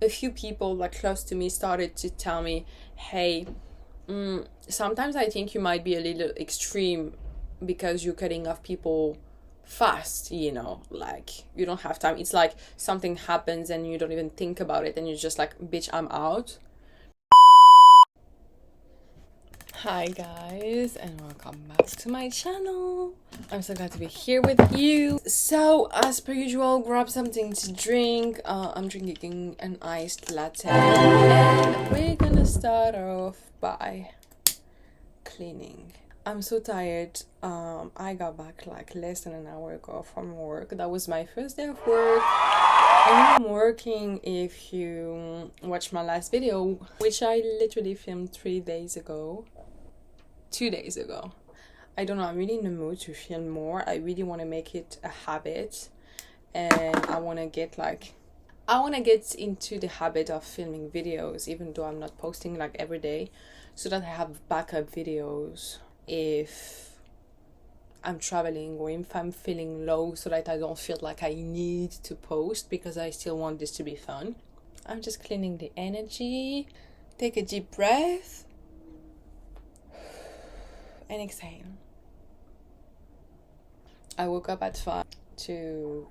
a few people like close to me started to tell me, hey, sometimes I think you might be a little extreme because you're cutting off people fast, like you don't have time. It's like something happens and you don't even think about it and you're just like, bitch, I'm out. Hi guys, and welcome back to my channel. I'm so glad to be here with you. So as per usual, grab something to drink. I'm drinking an iced latte and we're gonna start off by cleaning. I'm so tired. I got back like less than an hour ago from work. That was my first day of work. And I'm working, if you watch my last video, which I literally filmed 2 days ago. I don't know, I'm really in the mood to film more. I really want to make it a habit, and I want to get into the habit of filming videos, even though I'm not posting like every day, so that I have backup videos if I'm traveling or if I'm feeling low, so that I don't feel like I need to post, because I still want this to be fun. I'm just cleaning the energy. Take a deep breath and exhale. I woke up at 5 to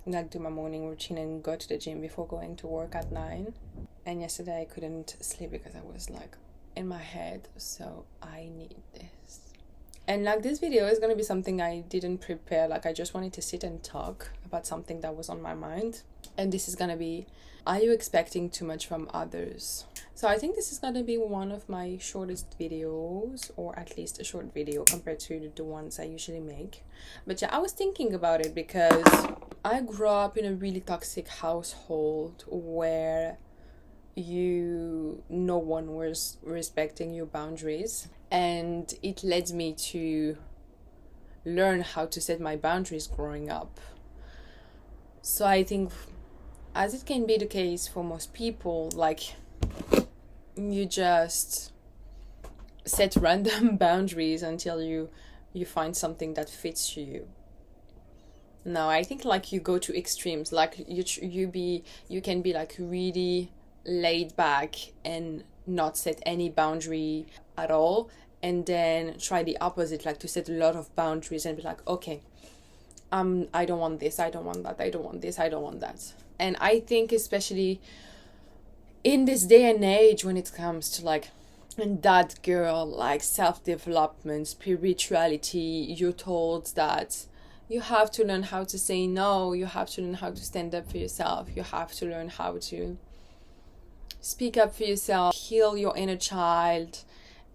like do my morning routine and go to the gym before going to work at 9. And yesterday I couldn't sleep because I was like in my head, so I need this. And like this video is gonna be something I didn't prepare. Like I just wanted to sit and talk about something that was on my mind. And this is gonna be, are you expecting too much from others? So I think this is gonna be one of my shortest videos, or at least a short video compared to the ones I usually make. But yeah, I was thinking about it because I grew up in a really toxic household where no one was respecting your boundaries, and it led me to learn how to set my boundaries growing up. So I think, as it can be the case for most people, like you just set random boundaries until you find something that fits you. Now I think like you go to extremes, like you can be like really laid back and not set any boundary at all, and then try the opposite, like to set a lot of boundaries and be like, okay, I don't want this, I don't want that, I don't want this, I don't want that. And I think especially in this day and age, when it comes to like that girl, like self-development, spirituality, you're told that you have to learn how to say no, you have to learn how to stand up for yourself, you have to learn how to speak up for yourself, heal your inner child,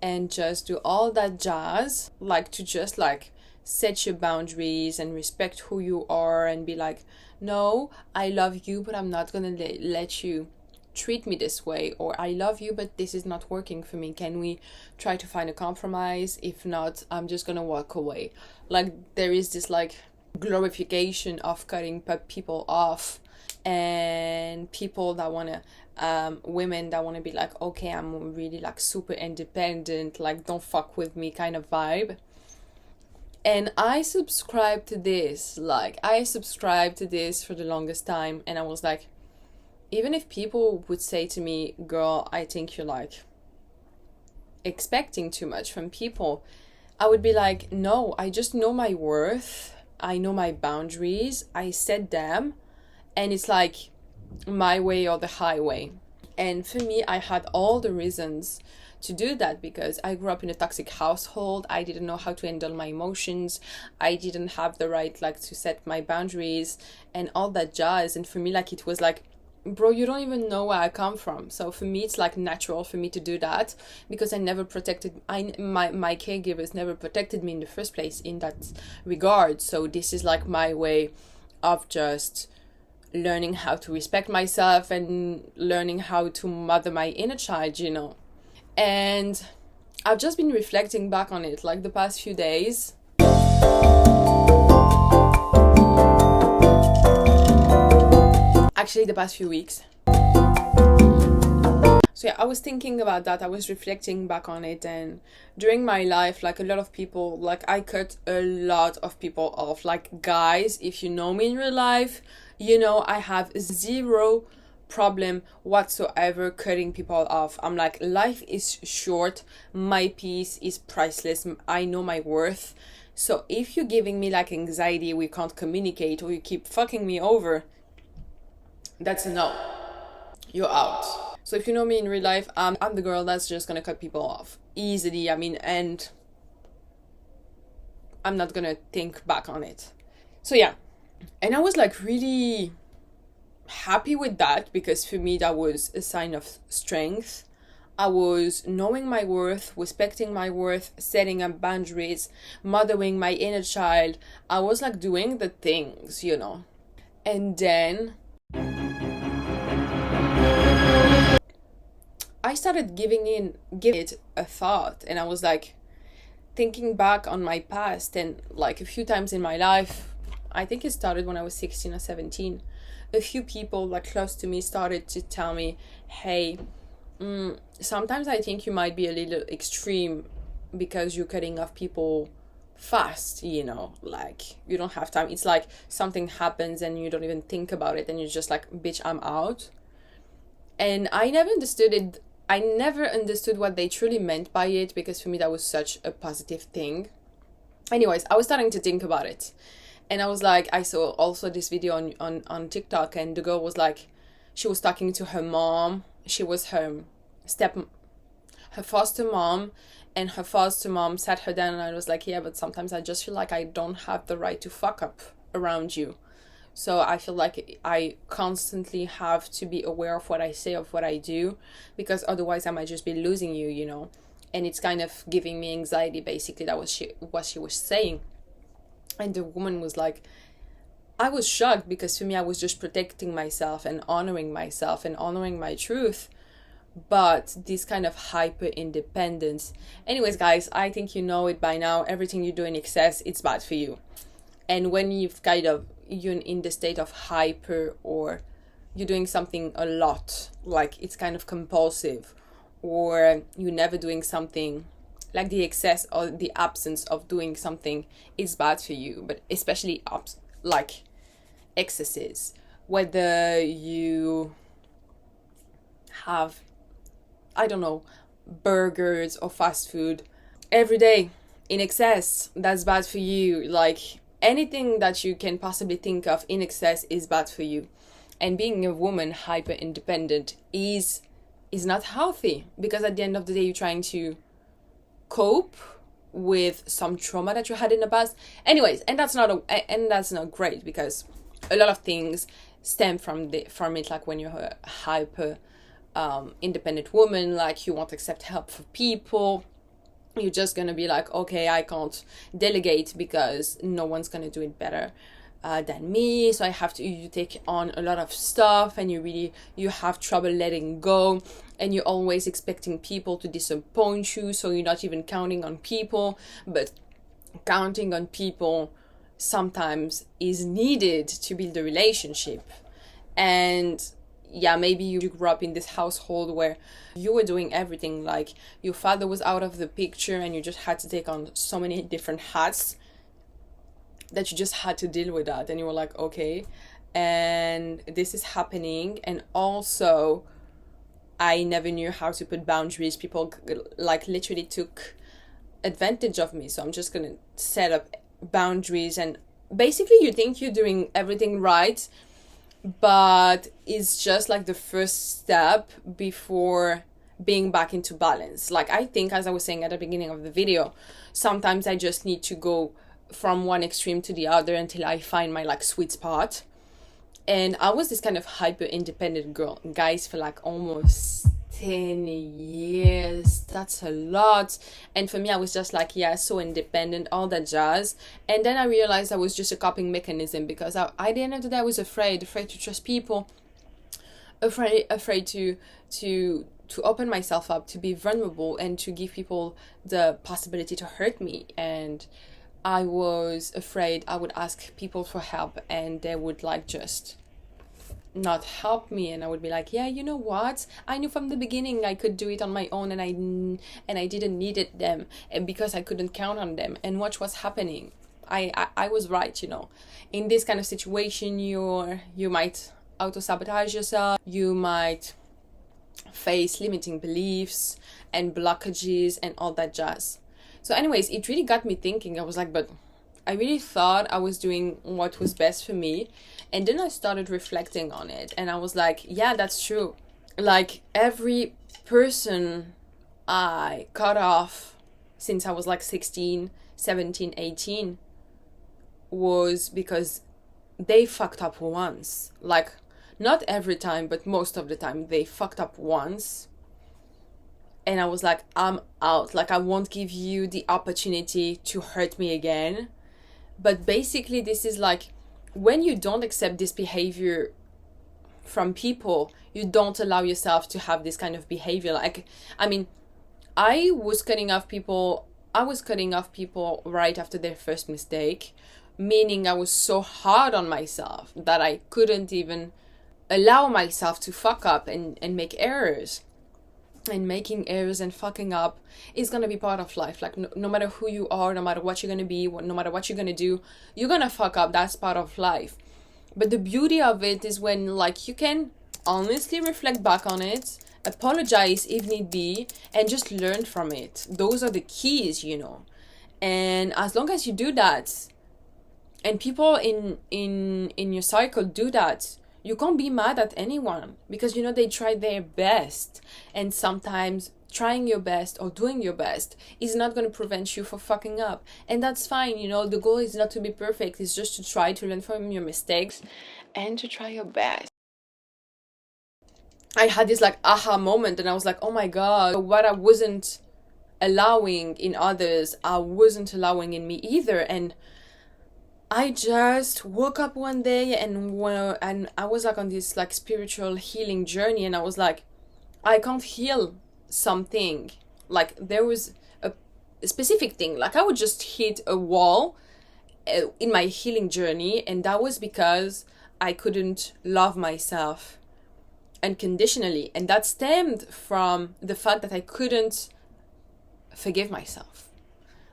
and just do all that jazz, like to just like set your boundaries and respect who you are and be like, no, I love you, but I'm not gonna let you treat me this way, or I love you, but this is not working for me. Can we try to find a compromise? If not, I'm just gonna walk away. Like there is this like glorification of cutting people off, and people that wanna women that want to be like, okay, I'm really like super independent, like don't fuck with me kind of vibe. And I subscribed to this for the longest time, and I was like, even if people would say to me, girl, I think you're like expecting too much from people, I would be like, no, I just know my worth, I know my boundaries, I set them, and it's like my way or the highway. And for me, I had all the reasons to do that, because I grew up in a toxic household. I didn't know how to handle my emotions, I didn't have the right like to set my boundaries and all that jazz. And for me, like it was like, bro, you don't even know where I come from. So for me, it's like natural for me to do that, because I never protected my caregivers never protected me in the first place in that regard. So this is like my way of just learning how to respect myself and learning how to mother my inner child, And I've just been reflecting back on it like the past few days. Actually, the past few weeks. So yeah, I was thinking about that. I was reflecting back on it, and during my life, like a lot of people, like I cut a lot of people off. Like guys, if you know me in real life, I have zero problem whatsoever cutting people off. I'm like, life is short, my peace is priceless, I know my worth. So if you're giving me like anxiety, we can't communicate, or you keep fucking me over, that's a no. You're out. So if you know me in real life, I'm the girl that's just gonna cut people off easily. I mean, and I'm not gonna think back on it. So yeah. And I was like really happy with that, because for me that was a sign of strength. I was knowing my worth, respecting my worth, setting up boundaries, mothering my inner child. I was like doing the things, you know. And then I started giving it a thought, and I was like thinking back on my past, and like a few times in my life, I think it started when I was 16 or 17. A few people like close to me started to tell me, hey, sometimes I think you might be a little extreme because you're cutting off people fast, you know, like you don't have time. It's like something happens and you don't even think about it and you're just like, bitch, I'm out. And I never understood it. I never understood what they truly meant by it, because for me that was such a positive thing. Anyways, I was starting to think about it. And I was like, I saw also this video on TikTok, and the girl was like, she was talking to her mom. She was her foster mom, and her foster mom sat her down, and I was like, yeah, but sometimes I just feel like I don't have the right to fuck up around you. So I feel like I constantly have to be aware of what I say, of what I do, because otherwise I might just be losing you, you know. And it's kind of giving me anxiety, basically. That was what she was saying. And the woman was like, I was shocked, because for me I was just protecting myself and honoring my truth. But this kind of hyper independence, anyways guys, I think you know it by now, everything you do in excess, it's bad for you. And when you're in the state of hyper, or you're doing something a lot, like it's kind of compulsive, or you're never doing something, like the excess or the absence of doing something is bad for you. But especially like excesses, whether you have, I don't know, burgers or fast food every day in excess, that's bad for you. Like anything that you can possibly think of in excess is bad for you. And being a woman hyper independent is not healthy, because at the end of the day you're trying to cope with some trauma that you had in the past. Anyways, and that's not great, because a lot of things stem from it. Like when you're a hyper independent woman, like you won't accept help for people. You're just gonna be like, okay, I can't delegate because no one's gonna do it better than me, so I have to, you take on a lot of stuff, and you have trouble letting go, and you're always expecting people to disappoint you, so you're not even counting on people. But counting on people sometimes is needed to build a relationship. And yeah, maybe you grew up in this household where you were doing everything, like your father was out of the picture and you just had to take on so many different hats that you just had to deal with that, and you were like, okay, and this is happening. And also I never knew how to put boundaries. People like literally took advantage of me, so I'm just gonna set up boundaries. And basically you think you're doing everything right, but it's just like the first step before being back into balance. Like I think, as I was saying at the beginning of the video, sometimes I just need to go from one extreme to the other until I find my like sweet spot. And I was this kind of hyper independent girl, guys, for like almost 10 years. That's a lot. And for me, I was just like, yeah, so independent, all that jazz. And then I realized I was just a coping mechanism, because at the end of the day, I was afraid to trust people, afraid to open myself up, to be vulnerable, and to give people the possibility to hurt me. And I was afraid I would ask people for help and they would like just not help me, and I would be like, yeah, you know what, I knew from the beginning I could do it on my own, and I didn't need them, and because I couldn't count on them. And watch what's happening. I was right, you know. In this kind of situation, you might auto-sabotage yourself. You might face limiting beliefs and blockages and all that jazz. So anyways, it really got me thinking. I was like, but I really thought I was doing what was best for me. And then I started reflecting on it, and I was like, yeah, that's true. Like, every person I cut off since I was like 16, 17, 18 was because they fucked up once. Like, not every time, but most of the time they fucked up once. And I was like, I'm out. Like, I won't give you the opportunity to hurt me again. But basically, this is like, when you don't accept this behavior from people, you don't allow yourself to have this kind of behavior. Like, I mean, I was cutting off people right after their first mistake, meaning I was so hard on myself that I couldn't even allow myself to fuck up and make errors. And making errors and fucking up is gonna be part of life. Like, no matter who you are, no matter what you're gonna be, no matter what you're gonna do, you're gonna fuck up. That's part of life. But the beauty of it is when, like, you can honestly reflect back on it, apologize if need be, and just learn from it. Those are the keys, you know. And as long as you do that, and people in your cycle do that, you can't be mad at anyone, because, you know, they try their best. And sometimes trying your best or doing your best is not going to prevent you from fucking up. And that's fine, you know. The goal is not to be perfect. It's just to try to learn from your mistakes and to try your best. I had this like aha moment, and I was like, oh my God, what I wasn't allowing in others, I wasn't allowing in me either. And I just woke up one day and I was like on this like spiritual healing journey, and I was like, I can't heal something. Like, there was a specific thing. Like, I would just hit a wall in my healing journey, and that was because I couldn't love myself unconditionally. And that stemmed from the fact that I couldn't forgive myself.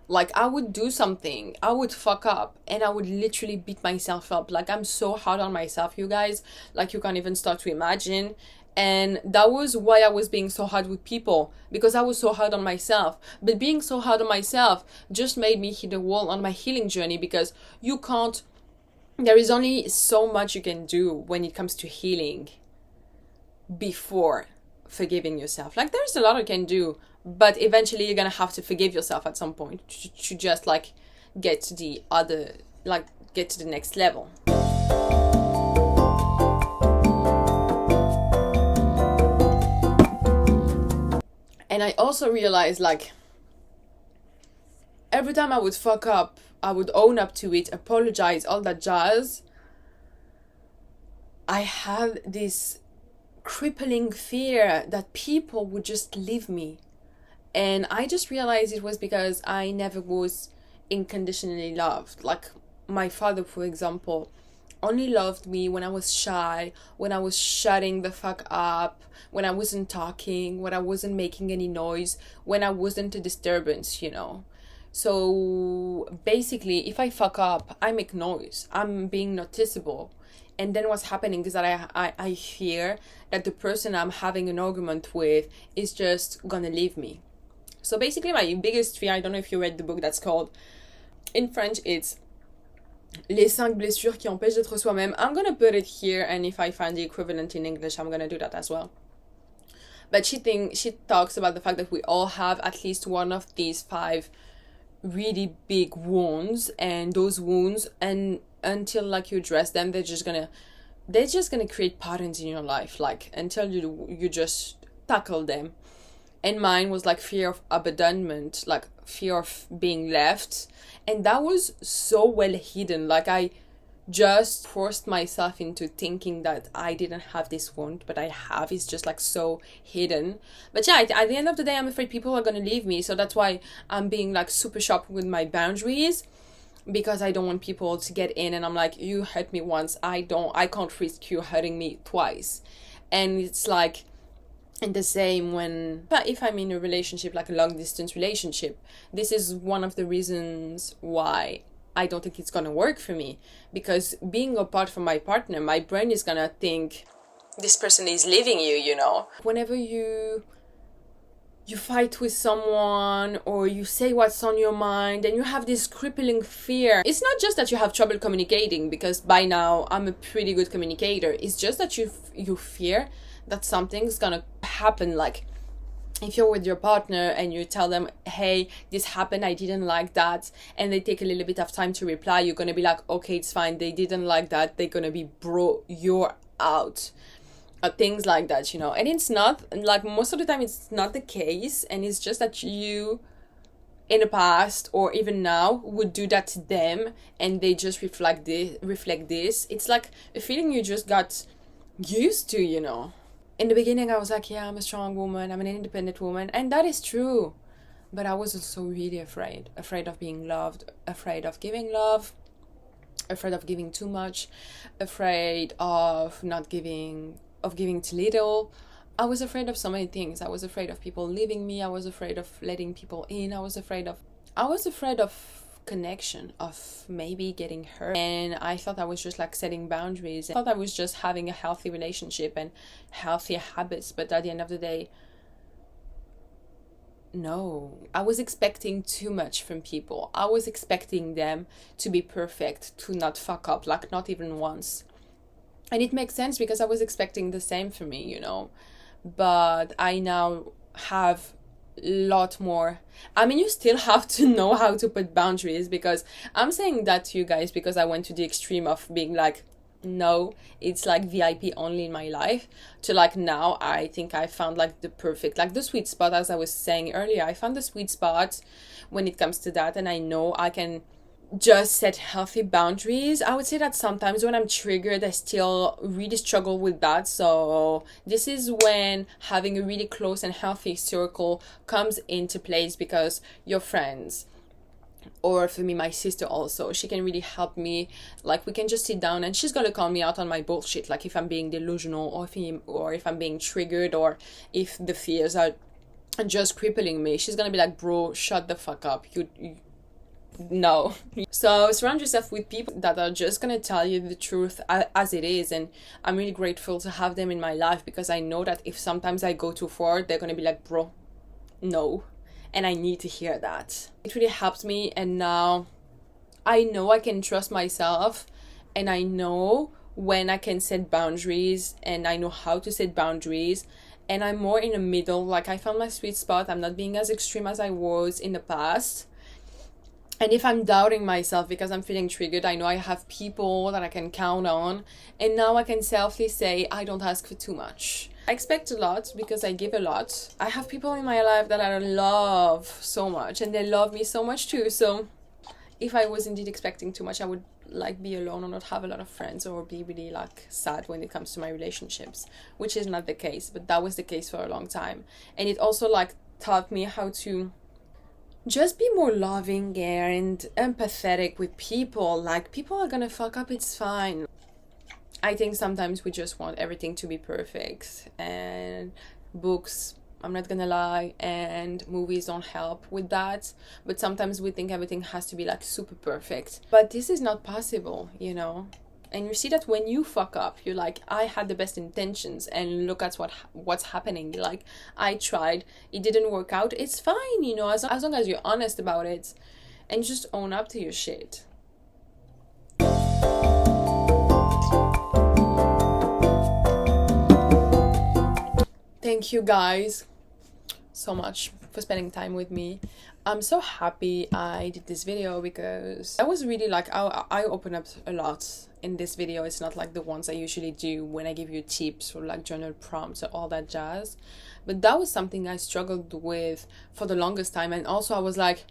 Like, I would do something, I would fuck up, and I would literally beat myself up. Like, I'm so hard on myself, you guys. Like, you can't even start to imagine. And that was why I was being so hard with people, because I was so hard on myself. But being so hard on myself just made me hit a wall on my healing journey, because there is only so much you can do when it comes to healing before forgiving yourself. Like, there's a lot you can do, but eventually you're gonna have to forgive yourself at some point to just like get to the next level. And I also realized, like, every time I would fuck up, I would own up to it, apologize, all that jazz. I had this crippling fear that people would just leave me. And I just realized it was because I never was unconditionally loved. Like, my father, for example, only loved me when I was shy, when I was shutting the fuck up, when I wasn't talking, when I wasn't making any noise, when I wasn't a disturbance, you know. So basically, if I fuck up, I make noise. I'm being noticeable. And then what's happening is that I fear that the person I'm having an argument with is just gonna leave me. So basically, my biggest fear, I don't know if you read the book that's called, in French, it's Les 5 blessures qui empêchent d'être soi-même. I'm gonna put it here, and if I find the equivalent in English, I'm gonna do that as well. But she talks about the fact that we all have at least one of these 5 really big wounds, and those wounds, and until like you address them, they're just gonna create patterns in your life, like, until you just tackle them. And mine was like fear of abandonment, like fear of being left. And that was so well hidden. Like, I just forced myself into thinking that I didn't have this wound, but I have. It's just like so hidden. But yeah, at the end of the day, I'm afraid people are gonna leave me. So that's why I'm being like super sharp with my boundaries, because I don't want people to get in and I'm like, you hurt me once, I can't risk you hurting me twice. And it's like, and the same if I'm in a relationship, like a long distance relationship, this is one of the reasons why I don't think it's gonna work for me, because being apart from my partner, my brain is gonna think this person is leaving you, you know. Whenever you fight with someone or you say what's on your mind and you have this crippling fear, it's not just that you have trouble communicating, because by now I'm a pretty good communicator. It's just that you fear that something's gonna happen. Like if you're with your partner and you tell them, hey, this happened, I didn't like that, and they take a little bit of time to reply, you're gonna be like, okay, it's fine, they didn't like that, they're gonna be, bro, you're out. Things like that, you know. And it's not, like, most of the time it's not the case, and it's just that you in the past or even now would do that to them, and they just reflect this. It's like a feeling you just got used to, you know. In the beginning I was like, yeah, I'm a strong woman, I'm an independent woman, and that is true, but I was also really afraid of being loved, afraid of giving love, afraid of giving too much, afraid of not giving, of giving too little. I was afraid of so many things. I was afraid of people leaving me. I was afraid of letting people in. I was afraid of connection, of maybe getting hurt. And I thought I was just like setting boundaries. I thought I was just having a healthy relationship and healthy habits. But at the end of the day, no, I was expecting too much from people. I was expecting them to be perfect, to not fuck up, like not even once. And it makes sense because I was expecting the same for me, you know. But I now have a lot more. I mean, you still have to know how to put boundaries, because I'm saying that to you guys because I went to the extreme of being like, no, it's like VIP only in my life, to like now I think I found like the perfect, like the sweet spot. As I was saying earlier, I found the sweet spot when it comes to that, and I know I can just set healthy boundaries. I would say that sometimes when I'm triggered, I still really struggle with that. So this is when having a really close and healthy circle comes into place, because your friends, or for me, my sister also, she can really help me. Like we can just sit down and she's gonna call me out on my bullshit, like if I'm being delusional, or if I'm being triggered, or if the fears are just crippling me. She's gonna be like, bro, shut the fuck up, you no. So surround yourself with people that are just gonna tell you the truth as it is, and I'm really grateful to have them in my life, because I know that if sometimes I go too far, they're gonna be like, bro, no, and I need to hear that. It really helped me, and now I know I can trust myself, and I know when I can set boundaries, and I know how to set boundaries, and I'm more in the middle. Like I found my sweet spot. I'm not being as extreme as I was in the past. And if I'm doubting myself because I'm feeling triggered, I know I have people that I can count on. And now I can safely say, I don't ask for too much. I expect a lot because I give a lot. I have people in my life that I love so much, and they love me so much too. So if I was indeed expecting too much, I would like be alone or not have a lot of friends, or be really like sad when it comes to my relationships, which is not the case, but that was the case for a long time. And it also like taught me how to just be more loving and empathetic with people. Like people are gonna fuck up, it's fine. I think sometimes we just want everything to be perfect, and books, I'm not gonna lie, and movies don't help with that. But sometimes we think everything has to be like super perfect, but this is not possible, you know. And you see that when you fuck up, you're like, I had the best intentions, and look at what's happening. Like, I tried, it didn't work out, it's fine, you know, as long as you're honest about it and just own up to your shit. Thank you guys so much for spending time with me. I'm so happy I did this video, because I was really like, I open up a lot in this video. It's not like the ones I usually do when I give you tips or like journal prompts or all that jazz. But that was something I struggled with for the longest time. And also I was like,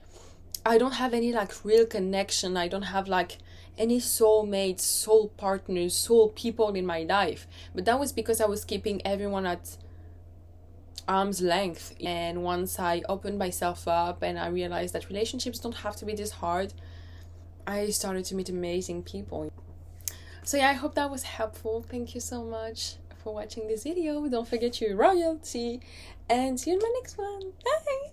I don't have any like real connection. I don't have like any soulmates, soul partners, soul people in my life. But that was because I was keeping everyone at arm's length. And once I opened myself up and I realized that relationships don't have to be this hard, I started to meet amazing people. So yeah, I hope that was helpful. Thank you so much for watching this video. Don't forget your royalty, and see you in my next one. Bye.